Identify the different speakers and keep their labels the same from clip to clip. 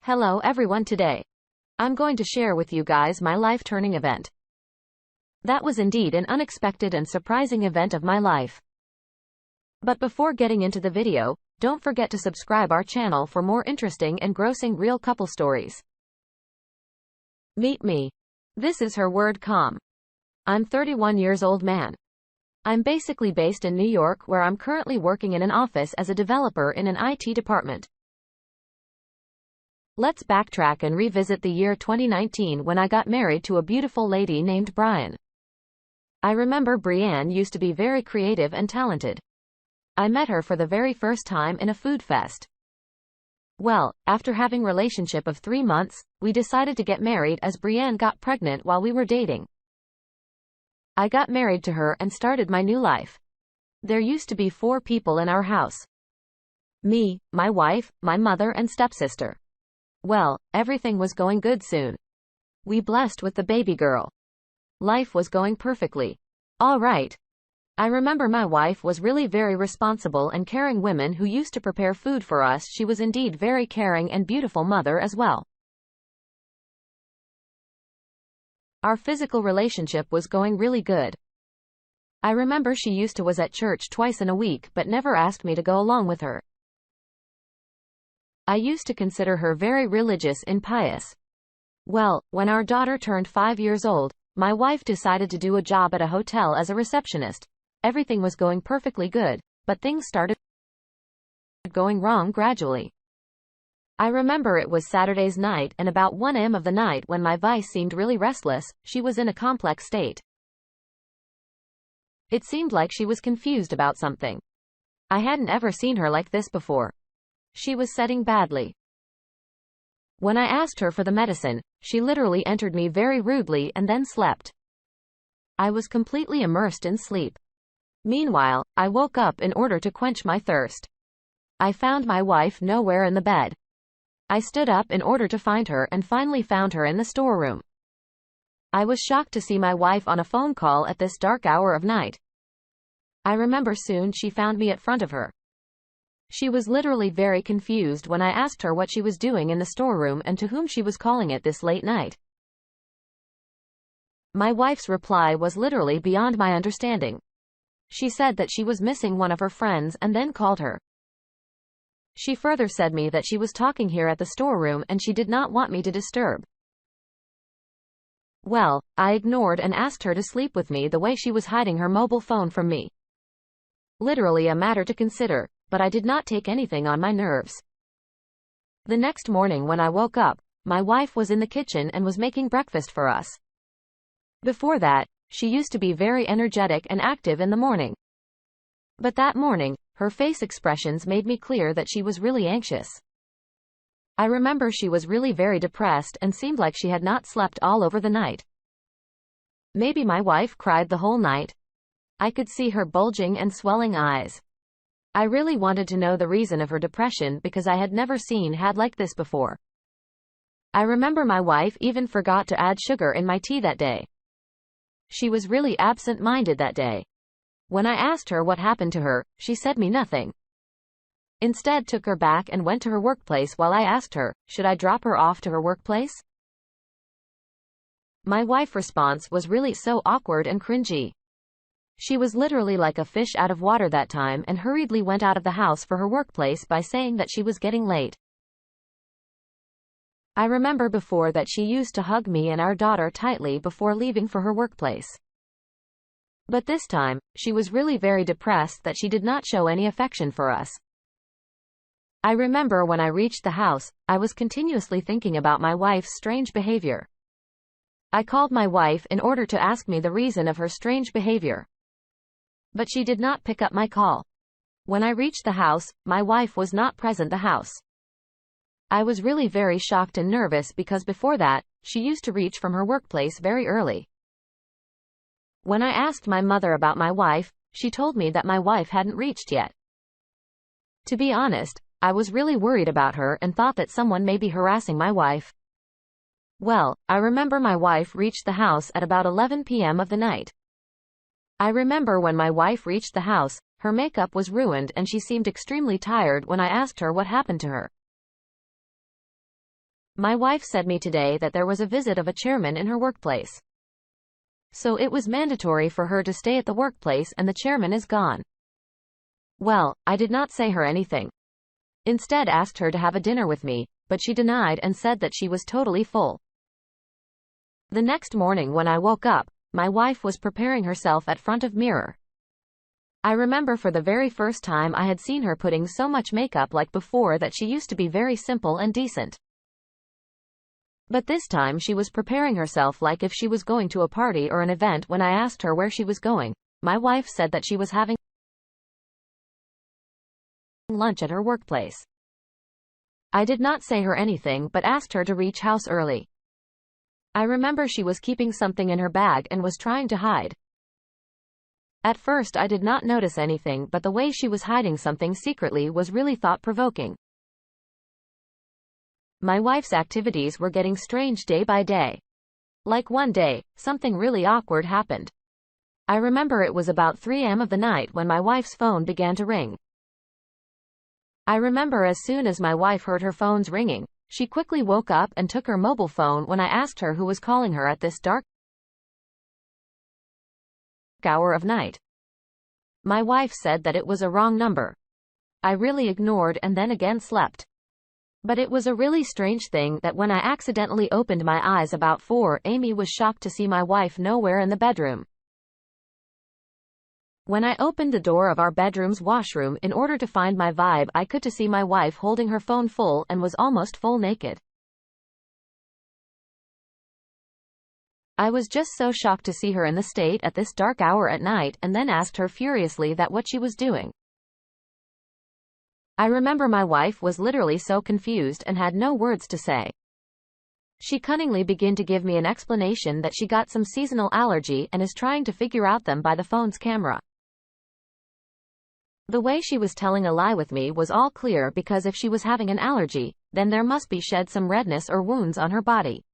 Speaker 1: Hello everyone, today I'm going to share with you guys my life-turning event. That was indeed an unexpected and surprising event of my life. But before getting into the video, don't forget to subscribe our channel for more interesting and grossing real couple stories. Meet me. This is her word calm. I'm 31 years old man. I'm basically based in New York, where I'm currently working in an office as a developer in an IT department. Let's backtrack and revisit the year 2019 when I got married to a beautiful lady named Brian. I remember Brianne used to be very creative and talented. I met her for the very first time in a food fest. Well, after having a relationship of 3 months, we decided to get married as Brianne got pregnant while we were dating. I got married to her and started my new life. There used to be 4 people in our house. Me, my wife, my mother and stepsister. Well, everything was going good soon. We blessed with the baby girl. Life was going perfectly. All right. I remember my wife was really very responsible and caring woman who used to prepare food for us. She was indeed very caring and beautiful mother as well. Our physical relationship was going really good. I remember she used to was at church twice in a week but never asked me to go along with her. I used to consider her very religious and pious. Well, when our daughter turned 5 years old, my wife decided to do a job at a hotel as a receptionist. Everything was going perfectly good, but things started going wrong gradually. I remember it was Saturday's night and about 1 a.m. of the night when my wife seemed really restless. She was in a complex state. It seemed like she was confused about something. I hadn't ever seen her like this before. She was setting badly. When I asked her for the medicine, she literally entered me very rudely and then slept. I was completely immersed in sleep. Meanwhile, I woke up in order to quench my thirst. I found my wife nowhere in the bed. I stood up in order to find her and finally found her in the storeroom. I was shocked to see my wife on a phone call at this dark hour of night. I remember soon she found me at front of her. She was literally very confused when I asked her what she was doing in the storeroom and to whom she was calling at this late night. My wife's reply was literally beyond my understanding. She said that she was missing one of her friends and then called her. She further said me that she was talking here at the storeroom and she did not want me to disturb. Well, I ignored and asked her to sleep with me the way she was hiding her mobile phone from me. Literally a matter to consider, but I did not take anything on my nerves. The next morning when I woke up, my wife was in the kitchen and was making breakfast for us. Before that, she used to be very energetic and active in the morning. But that morning, her face expressions made me clear that she was really anxious. I remember she was really very depressed and seemed like she had not slept all over the night. Maybe my wife cried the whole night. I could see her bulging and swelling eyes. I really wanted to know the reason of her depression because I had never seen her like this before. I remember my wife even forgot to add sugar in my tea that day. She was really absent-minded that day. When I asked her what happened to her, she said me nothing. Instead took her back and went to her workplace while I asked her, should I drop her off to her workplace? My wife's response was really so awkward and cringy. She was literally like a fish out of water that time and hurriedly went out of the house for her workplace by saying that she was getting late. I remember before that she used to hug me and our daughter tightly before leaving for her workplace. But this time, she was really very depressed that she did not show any affection for us. I remember when I reached the house, I was continuously thinking about my wife's strange behavior. I called my wife in order to ask me the reason of her strange behavior. But she did not pick up my call. When I reached the house, my wife was not present in the house. I was really very shocked and nervous because before that, she used to reach from her workplace very early. When I asked my mother about my wife, she told me that my wife hadn't reached yet. To be honest, I was really worried about her and thought that someone may be harassing my wife. Well, I remember my wife reached the house at about 11 p.m. of the night. I remember when my wife reached the house, her makeup was ruined and she seemed extremely tired when I asked her what happened to her. My wife said me today that there was a visit of a chairman in her workplace. So it was mandatory for her to stay at the workplace and the chairman is gone. Well, I did not say her anything. Instead asked her to have a dinner with me, but she denied and said that she was totally full. The next morning when I woke up, my wife was preparing herself at front of mirror. I remember for the very first time I had seen her putting so much makeup like before that she used to be very simple and decent. But this time she was preparing herself like if she was going to a party or an event. When I asked her where she was going, my wife said that she was having lunch at her workplace. I did not say her anything but asked her to reach house early. I remember she was keeping something in her bag and was trying to hide. At first I did not notice anything, but the way she was hiding something secretly was really thought-provoking. My wife's activities were getting strange day by day. Like one day, something really awkward happened. I remember it was about 3 a.m. of the night when my wife's phone began to ring. I remember as soon as my wife heard her phone's ringing, she quickly woke up and took her mobile phone when I asked her who was calling her at this dark hour of night. My wife said that it was a wrong number. I really ignored and then again slept. But it was a really strange thing that when I accidentally opened my eyes about 4 Amy was shocked to see my wife nowhere in the bedroom. When I opened the door of our bedroom's washroom in order to find my vibe, I could to see my wife holding her phone full and was almost full naked. I was just so shocked to see her in the state at this dark hour at night and then asked her furiously that what she was doing. I remember my wife was literally so confused and had no words to say. She cunningly began to give me an explanation that she got some seasonal allergy and is trying to figure out them by the phone's camera. The way she was telling a lie with me was all clear because if she was having an allergy, then there must be shed some redness or wounds on her body.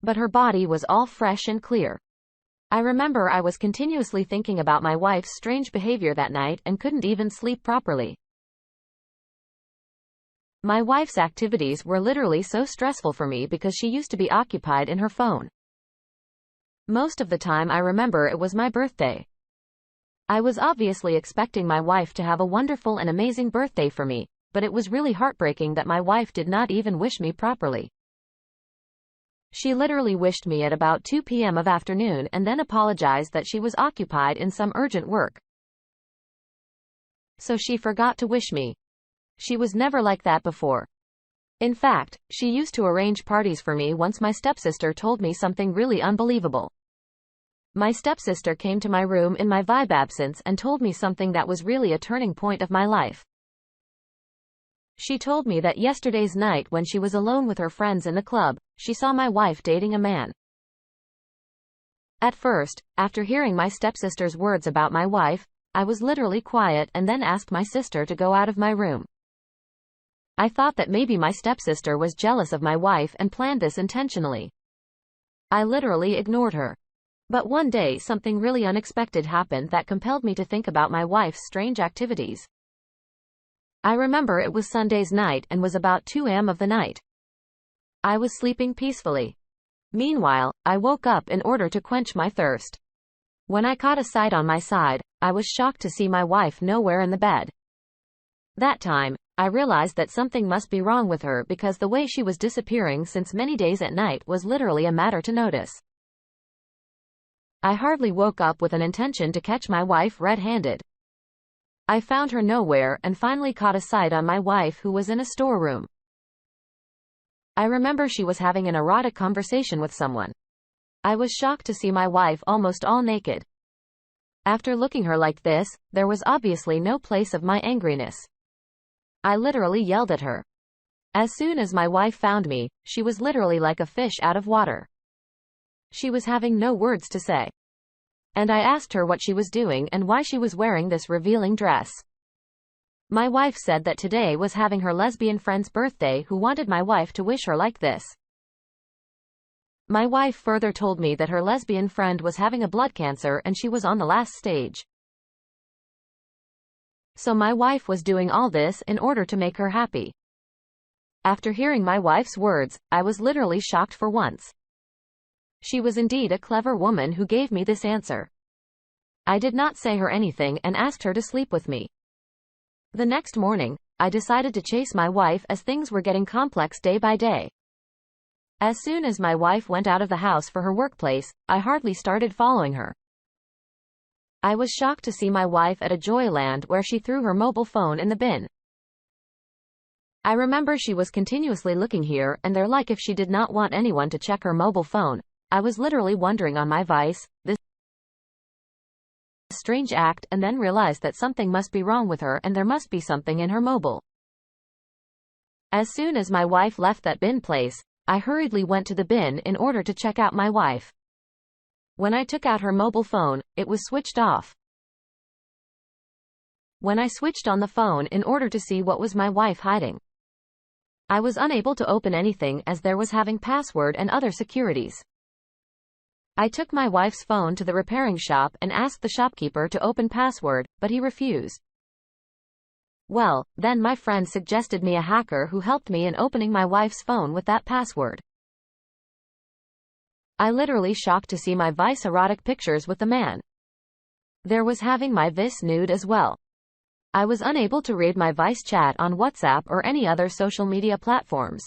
Speaker 1: But her body was all fresh and clear. I remember I was continuously thinking about my wife's strange behavior that night and couldn't even sleep properly. My wife's activities were literally so stressful for me because she used to be occupied in her phone. Most of the time I remember it was my birthday. I was obviously expecting my wife to have a wonderful and amazing birthday for me, but it was really heartbreaking that my wife did not even wish me properly. She literally wished me at about 2 p.m. of afternoon and then apologized that she was occupied in some urgent work. So she forgot to wish me. She was never like that before. In fact, she used to arrange parties for me. Once my stepsister told me something really unbelievable. My stepsister came to my room in my vibe absence and told me something that was really a turning point of my life. She told me that yesterday's night when she was alone with her friends in the club, she saw my wife dating a man. At first, after hearing my stepsister's words about my wife, I was literally quiet and then asked my sister to go out of my room. I thought that maybe my stepsister was jealous of my wife and planned this intentionally. I literally ignored her. But one day something really unexpected happened that compelled me to think about my wife's strange activities. I remember it was Sunday's night and was about 2 a.m. of the night. I was sleeping peacefully. Meanwhile, I woke up in order to quench my thirst. When I caught a sight on my side, I was shocked to see my wife nowhere in the bed. That time, I realized that something must be wrong with her because the way she was disappearing since many days at night was literally a matter to notice. I hardly woke up with an intention to catch my wife red-handed. I found her nowhere and finally caught a sight on my wife who was in a storeroom. I remember she was having an erotic conversation with someone. I was shocked to see my wife almost all naked. After looking her like this, there was obviously no place of my angriness. I literally yelled at her. As soon as my wife found me, she was literally like a fish out of water. She was having no words to say. And I asked her what she was doing and why she was wearing this revealing dress. My wife said that today was having her lesbian friend's birthday who wanted my wife to wish her like this. My wife further told me that her lesbian friend was having a blood cancer and she was on the last stage. So my wife was doing all this in order to make her happy. After hearing my wife's words, I was literally shocked for once. She was indeed a clever woman who gave me this answer. I did not say her anything and asked her to sleep with me. The next morning, I decided to chase my wife as things were getting complex day by day. As soon as my wife went out of the house for her workplace, I hardly started following her. I was shocked to see my wife at a Joyland where she threw her mobile phone in the bin. I remember she was continuously looking here and there like if she did not want anyone to check her mobile phone. I was literally wondering on my Vice, this strange act, and then realized that something must be wrong with her and there must be something in her mobile. As soon as my wife left that bin place, I hurriedly went to the bin in order to check out my wife. When I took out her mobile phone, it was switched off. When I switched on the phone in order to see what was my wife hiding, I was unable to open anything as there was having password and other securities. I took my wife's phone to the repairing shop and asked the shopkeeper to open password, but he refused. Well, then my friend suggested me a hacker who helped me in opening my wife's phone with that password. I literally shocked to see my Vice erotic pictures with the man. There was having my Vice nude as well. I was unable to read my Vice chat on WhatsApp or any other social media platforms,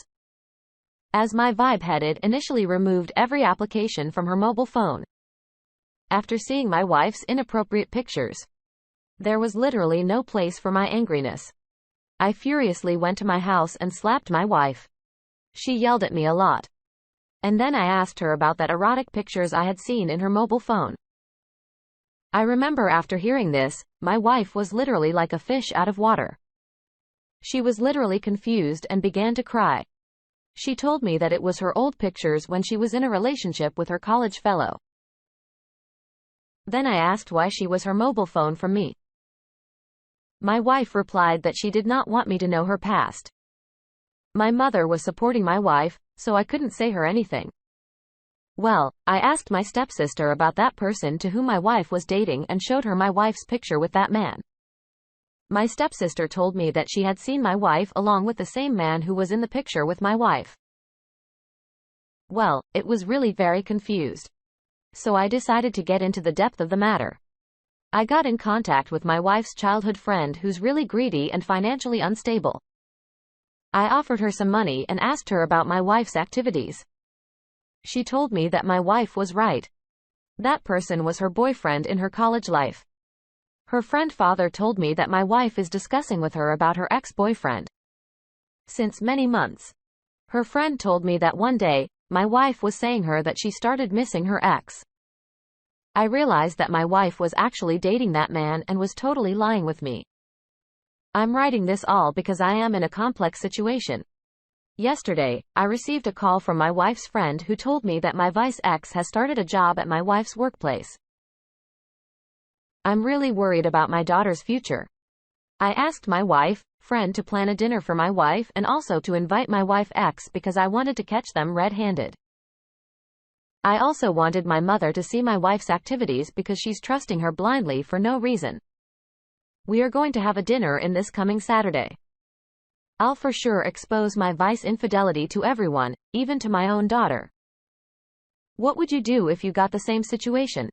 Speaker 1: as my Vibe headed initially removed every application from her mobile phone. After seeing my wife's inappropriate pictures, there was literally no place for my angriness. I furiously went to my house and slapped my wife. She yelled at me a lot. And then I asked her about that erotic pictures I had seen in her mobile phone. I remember after hearing this, my wife was literally like a fish out of water. She was literally confused and began to cry. She told me that it was her old pictures when she was in a relationship with her college fellow. Then I asked why she was her mobile phone from me. My wife replied that she did not want me to know her past. My mother was supporting my wife, so I couldn't say her anything. Well, I asked my stepsister about that person to whom my wife was dating and showed her my wife's picture with that man. My stepsister told me that she had seen my wife along with the same man who was in the picture with my wife. Well, it was really very confused. So I decided to get into the depth of the matter. I got in contact with my wife's childhood friend who's really greedy and financially unstable. I offered her some money and asked her about my wife's activities. She told me that my wife was right. That person was her boyfriend in her college life. Her friend father told me that my wife is discussing with her about her ex-boyfriend since many months. Her friend told me that one day, my wife was saying her that she started missing her ex. I realized that my wife was actually dating that man and was totally lying with me. I'm writing this all because I am in a complex situation. Yesterday, I received a call from my wife's friend who told me that my Vice ex has started a job at my wife's workplace. I'm really worried about my daughter's future. I asked my wife, friend to plan a dinner for my wife and also to invite my wife ex because I wanted to catch them red-handed. I also wanted my mother to see my wife's activities because she's trusting her blindly for no reason. We are going to have a dinner in this coming Saturday. I'll for sure expose my Vice infidelity to everyone, even to my own daughter. What would you do if you got the same situation?